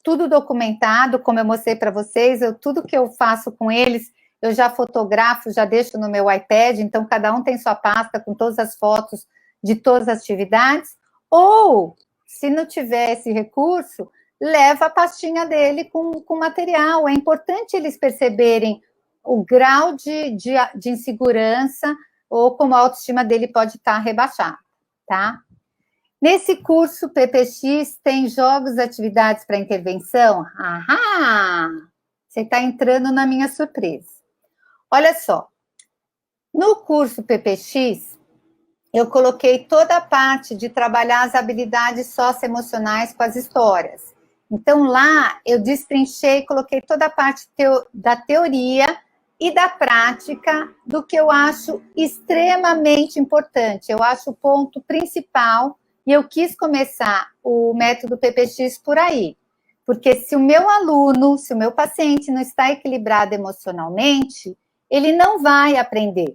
tudo documentado, como eu mostrei para vocês, tudo que eu faço com eles, eu já fotografo, já deixo no meu iPad, então cada um tem sua pasta com todas as fotos de todas as atividades, ou, se não tiver esse recurso, leva a pastinha dele com material. É importante eles perceberem o grau de insegurança ou como a autoestima dele pode estar rebaixada, tá? Nesse curso PPX tem jogos, atividades para intervenção? Ahá! Você está entrando na minha surpresa. Olha só, no curso PPX, eu coloquei toda a parte de trabalhar as habilidades socioemocionais com as histórias. Então, lá, eu destrinchei, coloquei toda a parte da teoria e da prática do que eu acho extremamente importante. Eu acho o ponto principal e eu quis começar o método PPX por aí. Porque se o meu aluno, se o meu paciente não está equilibrado emocionalmente, ele não vai aprender,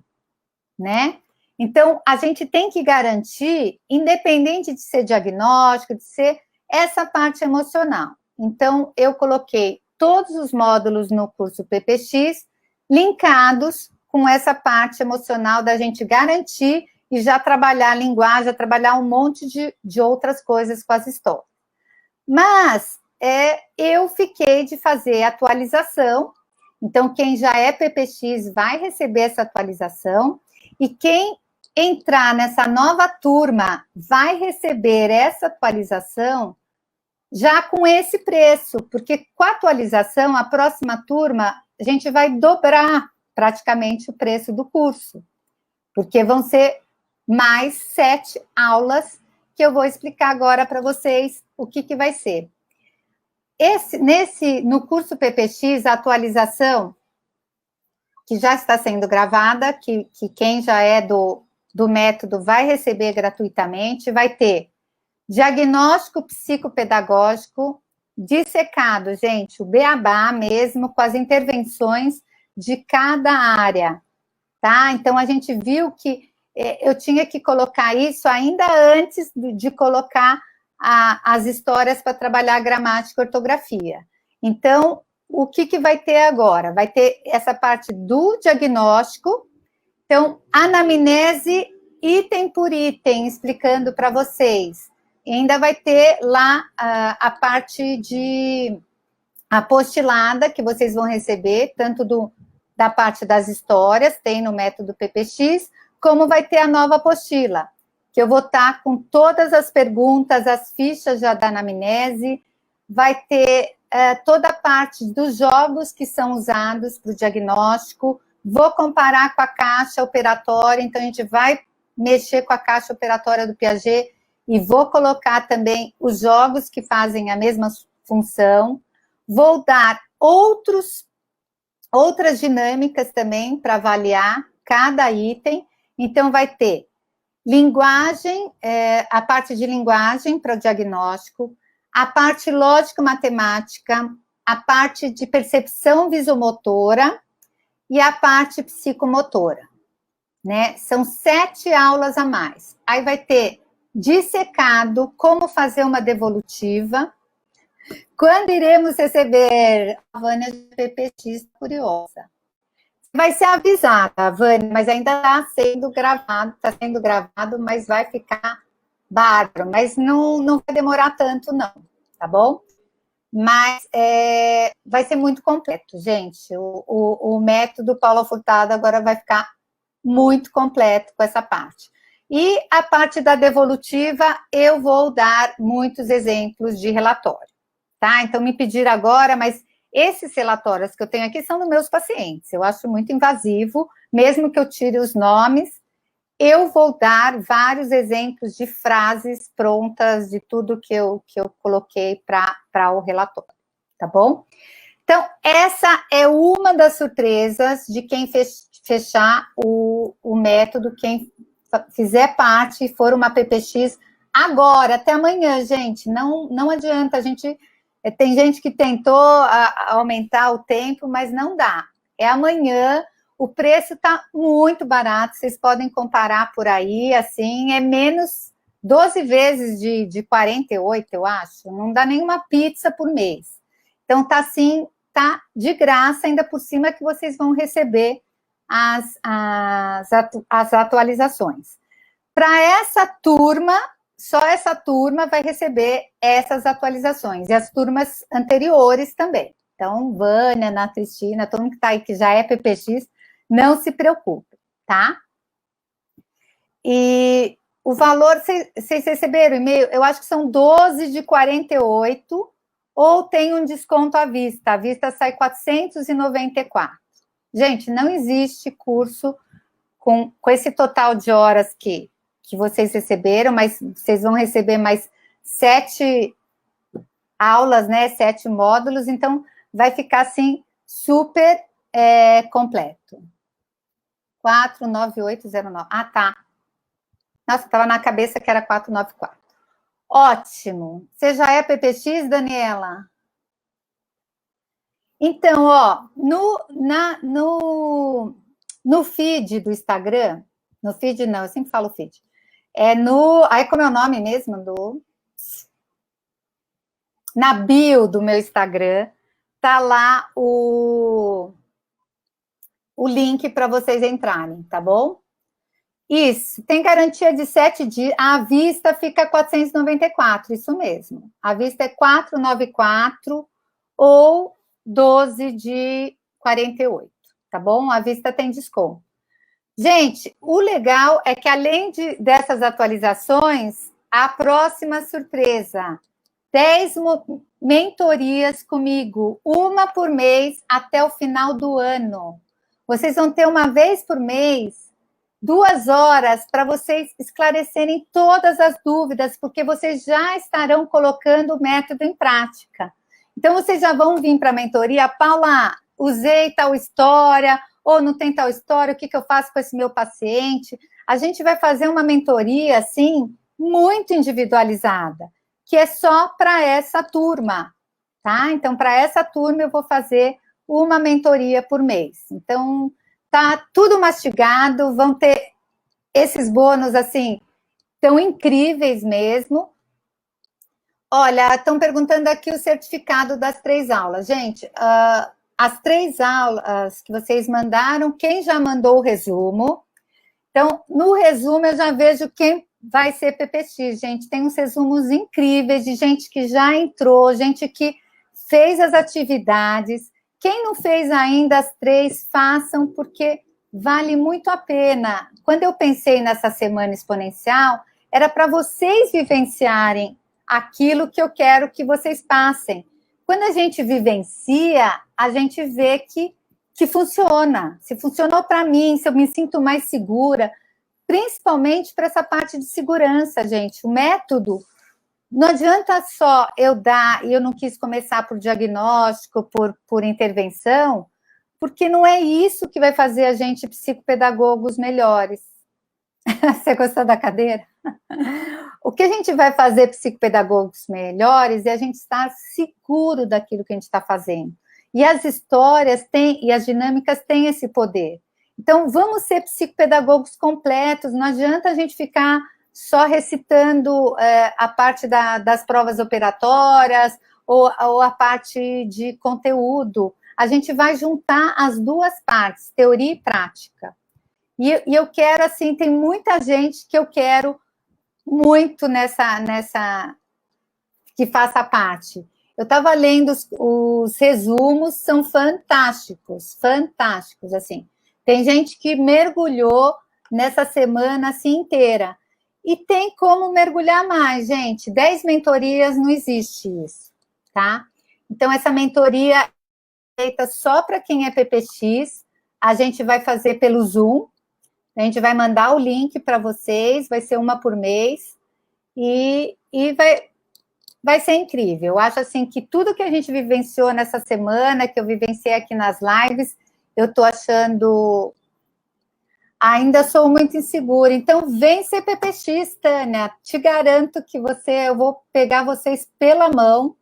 né? Então, a gente tem que garantir, independente de ser diagnóstico, de ser essa parte emocional. Então, eu coloquei todos os módulos no curso PPX linkados com essa parte emocional da gente garantir e já trabalhar a linguagem, já trabalhar um monte de outras coisas com as histórias. Mas eu fiquei de fazer atualização, então quem já é PPX vai receber essa atualização, e quem entrar nessa nova turma vai receber essa atualização já com esse preço, porque com a atualização, a próxima turma, a gente vai dobrar praticamente o preço do curso, porque vão ser mais 7 aulas que eu vou explicar agora para vocês o que vai ser. No curso PPX, a atualização, que já está sendo gravada, que quem já é do método vai receber gratuitamente, vai ter diagnóstico psicopedagógico, dissecado, gente, o beabá mesmo, com as intervenções de cada área, tá? Então, a gente viu que eu tinha que colocar isso ainda antes de colocar as histórias para trabalhar a gramática e ortografia. Então, o que vai ter agora? Vai ter essa parte do diagnóstico, então, anamnese item por item, explicando para vocês. E ainda vai ter lá a parte de apostilada, que vocês vão receber, tanto da parte das histórias, tem no método PPX, como vai ter a nova apostila, que eu vou estar com todas as perguntas, as fichas já da anamnese, vai ter toda a parte dos jogos que são usados para o diagnóstico, vou comparar com a caixa operatória, então a gente vai mexer com a caixa operatória do Piaget e vou colocar também os jogos que fazem a mesma função, vou dar outras dinâmicas também para avaliar cada item, então vai ter linguagem, a parte de linguagem para o diagnóstico, a parte lógico-matemática, a parte de percepção visomotora e a parte psicomotora, né? São 7 aulas a mais. Aí vai ter dissecado como fazer uma devolutiva. Quando iremos receber? A Vânia de PPX, curiosa. Vai ser avisada, Vânia, mas ainda está sendo gravado, mas vai ficar bárbaro, mas não vai demorar tanto não, tá bom? Mas vai ser muito completo, gente. O método Paula Furtado agora vai ficar muito completo com essa parte. E a parte da devolutiva, eu vou dar muitos exemplos de relatório, tá? Então, me pediram agora, mas esses relatórios que eu tenho aqui são dos meus pacientes. Eu acho muito invasivo, mesmo que eu tire os nomes, eu vou dar vários exemplos de frases prontas, de tudo que eu coloquei para o relatório, tá bom? Então, essa é uma das surpresas de quem fechar o método, quem fizer parte e for uma PPX agora, até amanhã, gente. Não adianta, a gente... Tem gente que tentou aumentar o tempo, mas não dá. É amanhã, o preço está muito barato, vocês podem comparar por aí, assim, é menos 12 vezes de 48, eu acho. Não dá nenhuma pizza por mês. Então, tá assim, tá de graça, ainda por cima que vocês vão receber as atualizações. Para essa turma, só essa turma vai receber essas atualizações, e as turmas anteriores também, Então, Vânia, Ana Cristina, todo mundo que está aí que já é PPX, não se preocupe, tá? E o valor, vocês receberam e-mail? Eu acho que são 12 de 48, ou tem um desconto à vista. A vista sai 494. Gente, não existe curso com esse total de horas que vocês receberam, mas vocês vão receber mais 7 aulas, né? 7 módulos, então vai ficar assim super completo. 49809. Ah, tá. Nossa, estava na cabeça que era 494. Ótimo. Você já é PPX, Daniela? Então, ó, no feed do Instagram, no feed não, eu sempre falo feed. Aí como é o nome mesmo? Na bio do meu Instagram, tá lá o link para vocês entrarem, tá bom? Isso, tem garantia de 7 dias, à vista fica 494, isso mesmo. À vista é 494 ou 12 de 48, tá bom? À vista tem desconto. Gente, o legal é que além dessas atualizações, a próxima surpresa, 10 mentorias comigo, uma por mês até o final do ano. Vocês vão ter uma vez por mês, 2 horas para vocês esclarecerem todas as dúvidas, porque vocês já estarão colocando o método em prática. Então, vocês já vão vir para a mentoria, Paula, usei tal história, ou não tem tal história, o que eu faço com esse meu paciente? A gente vai fazer uma mentoria, assim, muito individualizada, que é só para essa turma, tá? Então, para essa turma, eu vou fazer uma mentoria por mês. Então, tá tudo mastigado, vão ter esses bônus, assim, tão incríveis mesmo. Olha, estão perguntando aqui o certificado das 3 aulas. Gente, as 3 aulas que vocês mandaram, quem já mandou o resumo? Então, no resumo, eu já vejo quem vai ser PPX, gente. Tem uns resumos incríveis de gente que já entrou, gente que fez as atividades. Quem não fez ainda as 3, façam, porque vale muito a pena. Quando eu pensei nessa semana exponencial, era para vocês vivenciarem aquilo que eu quero que vocês passem. Quando a gente vivencia, a gente vê que funciona. Se funcionou para mim, se eu me sinto mais segura, principalmente para essa parte de segurança, gente. O método, não adianta só eu dar, e eu não quis começar por diagnóstico, por intervenção, porque não é isso que vai fazer a gente psicopedagogos melhores. Você gostou da cadeira? O que a gente vai fazer psicopedagogos melhores é a gente estar seguro daquilo que a gente está fazendo. E as histórias têm, e as dinâmicas têm esse poder. Então, vamos ser psicopedagogos completos, não adianta a gente ficar só recitando a parte das provas operatórias ou a parte de conteúdo. A gente vai juntar as duas partes, teoria e prática. E eu quero, assim, tem muita gente que eu quero muito nessa que faça parte. Eu estava lendo os resumos, são fantásticos, fantásticos, assim. Tem gente que mergulhou nessa semana assim inteira. E tem como mergulhar mais, gente. 10 mentorias, não existe isso, tá? Então, essa mentoria é feita só para quem é PPX. A gente vai fazer pelo Zoom. A gente vai mandar o link para vocês, vai ser uma por mês. E vai ser incrível. Eu acho assim que tudo que a gente vivenciou nessa semana, que eu vivenciei aqui nas lives, eu estou achando. Ainda sou muito insegura. Então, vem ser PPX, Tânia. Te garanto que eu vou pegar vocês pela mão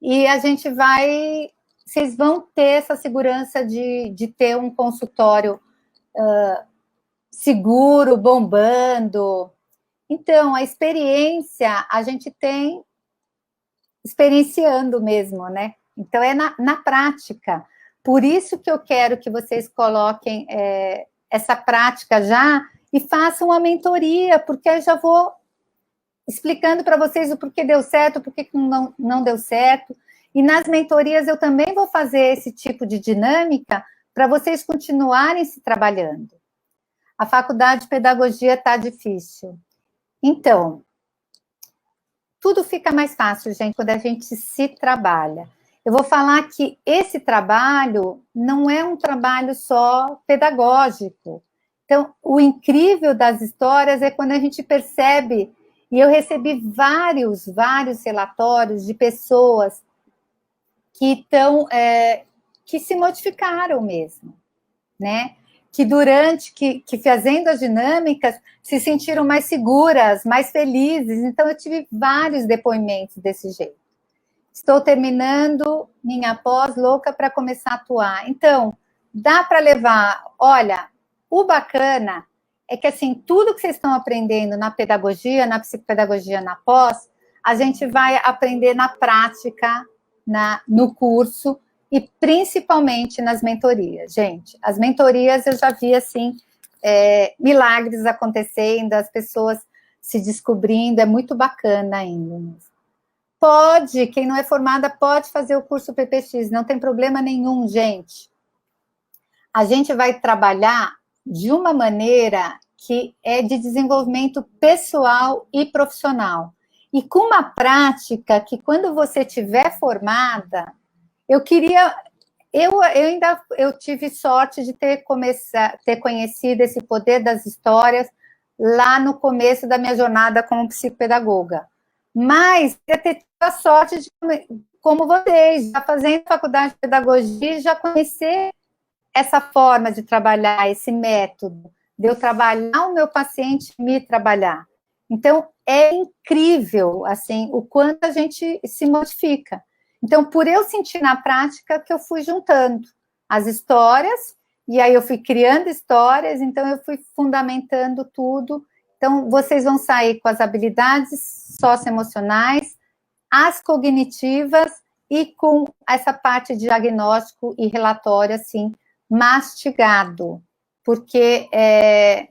e a gente vai. Vocês vão ter essa segurança de ter um consultório seguro, bombando. Então, a experiência a gente tem experienciando mesmo, né? Então, é na prática. Por isso que eu quero que vocês coloquem essa prática já e façam uma mentoria, porque eu já vou explicando para vocês o porquê deu certo, o porquê não deu certo. E nas mentorias eu também vou fazer esse tipo de dinâmica para vocês continuarem se trabalhando. A faculdade de pedagogia está difícil. Então, tudo fica mais fácil, gente, quando a gente se trabalha. Eu vou falar que esse trabalho não é um trabalho só pedagógico. Então, o incrível das histórias é quando a gente percebe, e eu recebi vários relatórios de pessoas que que se modificaram mesmo, né? Que que fazendo as dinâmicas, se sentiram mais seguras, mais felizes. Então, eu tive vários depoimentos desse jeito. Estou terminando minha pós, louca para começar a atuar. Então, dá para levar... Olha, o bacana é que, assim, tudo que vocês estão aprendendo na pedagogia, na psicopedagogia, na pós, a gente vai aprender na prática, no curso, e principalmente nas mentorias. Gente, as mentorias eu já vi, assim, milagres acontecendo, as pessoas se descobrindo, é muito bacana ainda. Pode, quem não é formada pode fazer o curso PPX, não tem problema nenhum, gente. A gente vai trabalhar de uma maneira que é de desenvolvimento pessoal e profissional. E com uma prática que, quando você estiver formada, eu tive sorte de ter conhecido esse poder das histórias lá no começo da minha jornada como psicopedagoga. Mas eu ter a sorte de, como vocês, já fazendo faculdade de pedagogia, já conhecer essa forma de trabalhar, esse método, de eu trabalhar o meu paciente me trabalhar. Então, é incrível, assim, o quanto a gente se modifica. Então, por eu sentir na prática que eu fui juntando as histórias, e aí eu fui criando histórias, então eu fui fundamentando tudo. Então, vocês vão sair com as habilidades socioemocionais, as cognitivas e com essa parte de diagnóstico e relatório, assim, mastigado. Porque é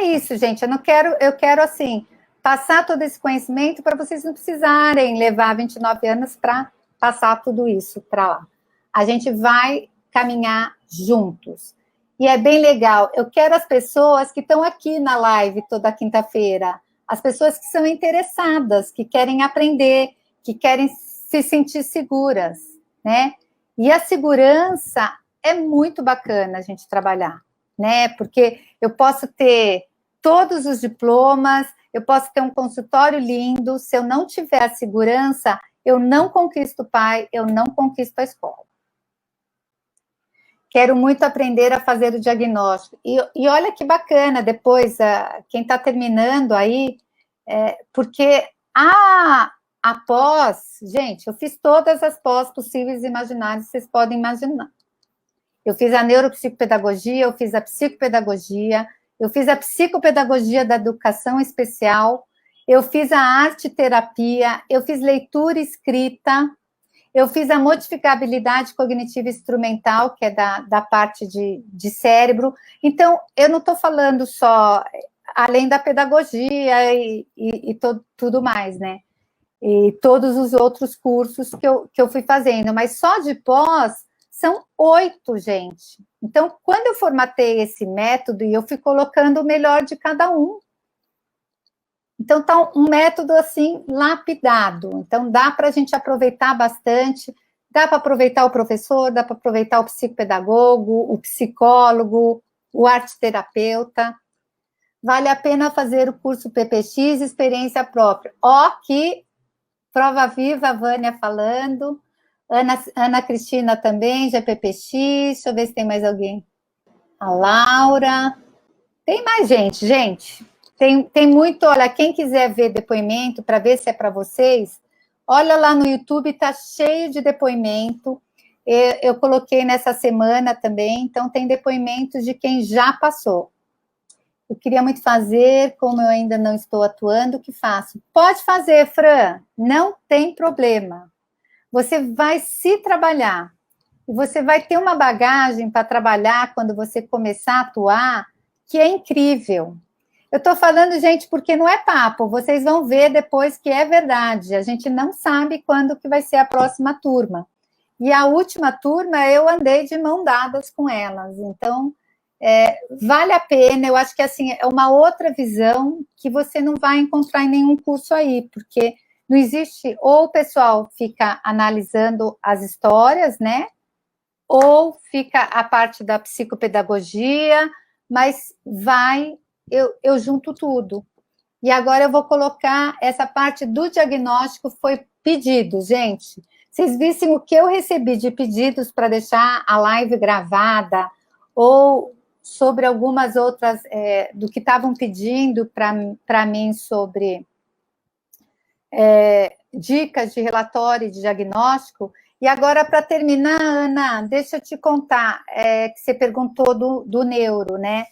isso, gente, eu quero, assim, passar todo esse conhecimento para vocês não precisarem levar 29 anos para passar tudo isso para lá. A gente vai caminhar juntos. E é bem legal. Eu quero as pessoas que estão aqui na live toda quinta-feira, as pessoas que são interessadas, que querem aprender, que querem se sentir seguras, né? E a segurança é muito bacana a gente trabalhar, né? Porque eu posso ter todos os diplomas, eu posso ter um consultório lindo, se eu não tiver a segurança, eu não conquisto o pai, eu não conquisto a escola. Quero muito aprender a fazer o diagnóstico. E olha que bacana, depois, quem está terminando aí, porque a pós, gente, eu fiz todas as pós possíveis e imaginárias, vocês podem imaginar. Eu fiz a neuropsicopedagogia, eu fiz a psicopedagogia, eu fiz a psicopedagogia da educação especial, eu fiz a arte-terapia, eu fiz leitura escrita, eu fiz a modificabilidade cognitiva instrumental, que é da parte de cérebro. Então, eu não estou falando só, além da pedagogia e tudo mais, né? E todos os outros cursos que eu fui fazendo, mas só de pós são 8, gente. Então, quando eu formatei esse método, e eu fui colocando o melhor de cada um. Então, tá um método, assim, lapidado. Então, dá para a gente aproveitar bastante, dá para aproveitar o professor, dá para aproveitar o psicopedagogo, o psicólogo, o arte-terapeuta. Vale a pena fazer o curso PPX, experiência própria. Ó, que prova viva, a Vânia falando. Ana Cristina também, já é PPX. Deixa eu ver se tem mais alguém. A Laura. Tem mais gente, gente. Tem muito, olha, quem quiser ver depoimento, para ver se é para vocês, olha lá no YouTube, está cheio de depoimento. Eu coloquei nessa semana também, então tem depoimentos de quem já passou. Eu queria muito fazer, como eu ainda não estou atuando, o que faço? Pode fazer, Fran, não tem problema. Você vai se trabalhar, e você vai ter uma bagagem para trabalhar quando você começar a atuar, que é incrível. Eu estou falando, gente, porque não é papo. Vocês vão ver depois que é verdade. A gente não sabe quando que vai ser a próxima turma. E a última turma, eu andei de mão dadas com elas. Então, vale a pena. Eu acho que, assim, é uma outra visão que você não vai encontrar em nenhum curso aí, porque não existe... Ou o pessoal fica analisando as histórias, né? Ou fica a parte da psicopedagogia, mas eu junto tudo. E agora eu vou colocar essa parte do diagnóstico, foi pedido, gente. Vocês vissem o que eu recebi de pedidos para deixar a live gravada, ou sobre algumas outras, do que estavam pedindo para mim sobre dicas de relatório e de diagnóstico. E agora, para terminar, Ana, deixa eu te contar, que você perguntou do neuro, né?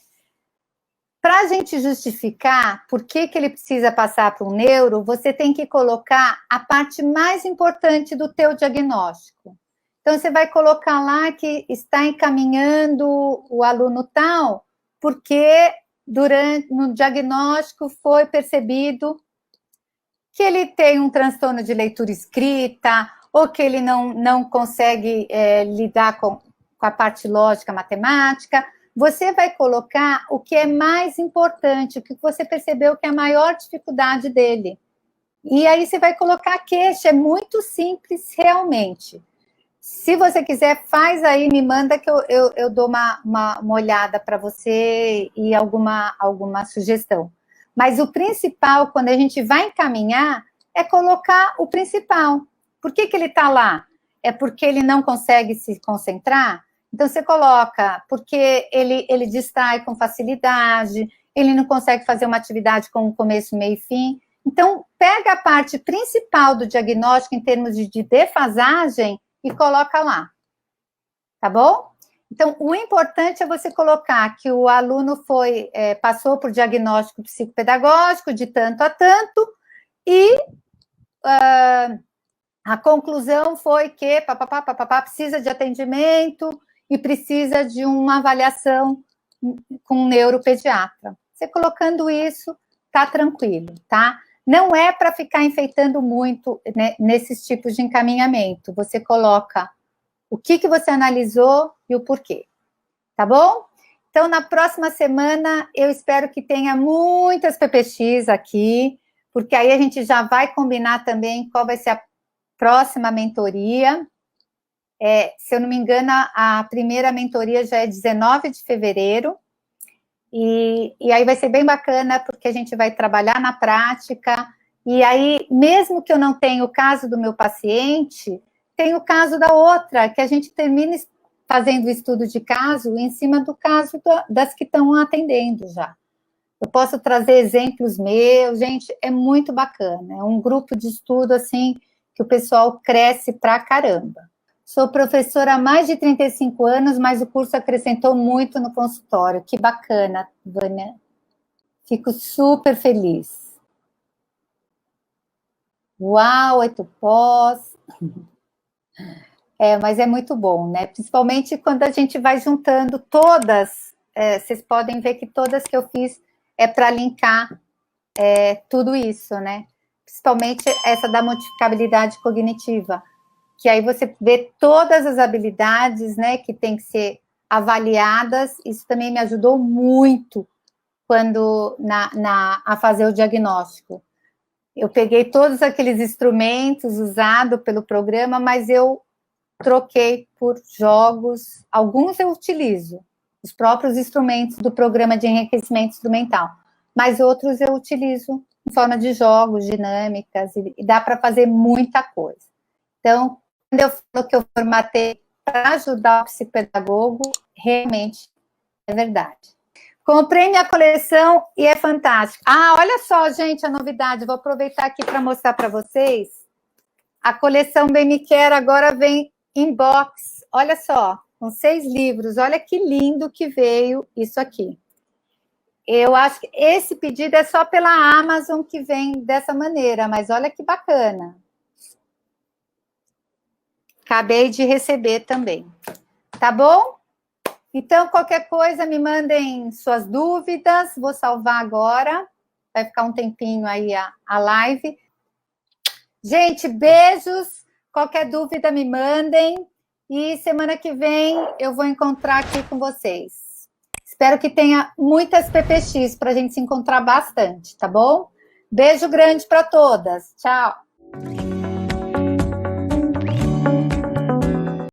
Para a gente justificar por que ele precisa passar para um neuro, você tem que colocar a parte mais importante do teu diagnóstico. Então, você vai colocar lá que está encaminhando o aluno tal, porque no diagnóstico foi percebido que ele tem um transtorno de leitura escrita, ou que ele não consegue lidar com a parte lógica, matemática. Você vai colocar o que é mais importante, o que você percebeu que é a maior dificuldade dele. E aí você vai colocar a queixa, é muito simples realmente. Se você quiser, faz aí, me manda que eu dou uma olhada para você e alguma sugestão. Mas o principal, quando a gente vai encaminhar, é colocar o principal. Por que ele está lá? É porque ele não consegue se concentrar? Então, você coloca, porque ele distrai com facilidade, ele não consegue fazer uma atividade com começo, meio e fim. Então, pega a parte principal do diagnóstico em termos de defasagem e coloca lá, tá bom? Então, o importante é você colocar que o aluno passou por diagnóstico psicopedagógico de tanto a tanto e a conclusão foi que precisa de atendimento e precisa de uma avaliação com um neuropediatra. Você colocando isso, tá tranquilo, tá? Não é para ficar enfeitando muito, né, nesses tipos de encaminhamento. Você coloca o que você analisou e o porquê, tá bom? Então, na próxima semana, eu espero que tenha muitas PPX aqui, porque aí a gente já vai combinar também qual vai ser a próxima mentoria. Se eu não me engano, a primeira mentoria já é 19 de fevereiro, e aí vai ser bem bacana, porque a gente vai trabalhar na prática, e aí, mesmo que eu não tenha o caso do meu paciente, tem o caso da outra, que a gente termina fazendo o estudo de caso em cima do caso das que estão atendendo já. Eu posso trazer exemplos meus, gente, é muito bacana, é um grupo de estudo, assim, que o pessoal cresce pra caramba. Sou professora há mais de 35 anos, mas o curso acrescentou muito no consultório. Que bacana, Vânia. Fico super feliz. Uau, pós. Mas é muito bom, né? Principalmente quando a gente vai juntando todas. Vocês podem ver que todas que eu fiz é para linkar tudo isso, né? Principalmente essa da modificabilidade cognitiva, que aí você vê todas as habilidades, né, que tem que ser avaliadas. Isso também me ajudou muito quando a fazer o diagnóstico. Eu peguei todos aqueles instrumentos usados pelo programa, mas eu troquei por jogos. Alguns eu utilizo, os próprios instrumentos do programa de enriquecimento instrumental, mas outros eu utilizo em forma de jogos, dinâmicas, e dá para fazer muita coisa. Então, quando eu falo que eu formatei para ajudar o psicopedagogo, realmente é verdade. Comprei minha coleção e é fantástico. Olha só, gente, a novidade. Vou aproveitar aqui para mostrar para vocês. A coleção Bem Me Quer agora vem em box. Olha só, com 6 livros. Olha que lindo que veio isso aqui. Eu acho que esse pedido é só pela Amazon que vem dessa maneira, mas olha que bacana. Acabei de receber também. Tá bom? Então, qualquer coisa, me mandem suas dúvidas. Vou salvar agora. Vai ficar um tempinho aí a live. Gente, beijos. Qualquer dúvida, me mandem. E semana que vem eu vou encontrar aqui com vocês. Espero que tenha muitas PPX para a gente se encontrar bastante, tá bom? Beijo grande para todas. Tchau.